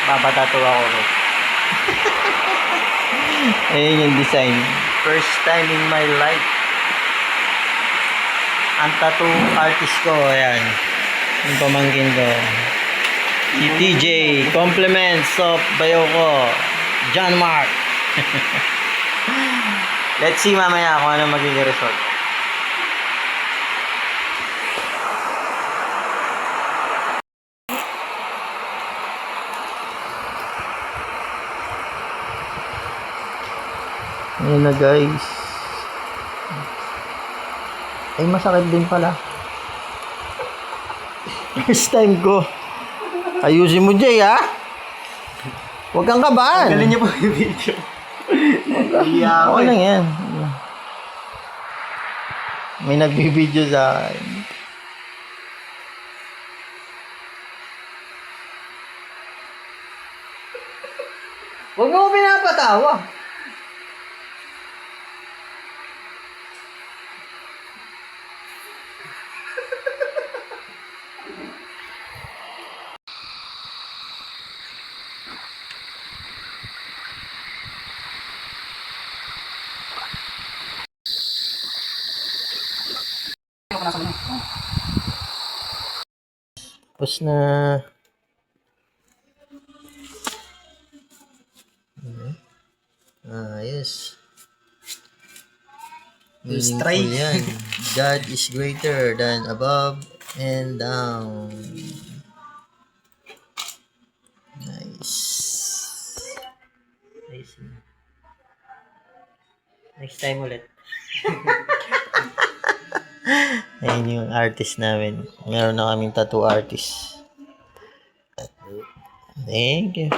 Papatato ako. Ayan yung design. First time in my life. Ang tattoo artist ko, ayan. Yung pamangkin ko. Si TJ, compliments of Bayoko. John Mark. Let's see mamaya kung ano magiging result. Ayan na guys. Ay masakit din pala. First time ko. Ayusin mo Jay ha. Huwag kang kabahan. Galing niyo po yung video. Okay lang yan. May nagbibideo sa akin. Huwag mo pinapatawa. Tapos na. Yes. Meaningful yan. God is greater than above and down. Nice. Nice. Next time ulit. Ayun yung artist namin. Meron na kaming tattoo artist. Thank you.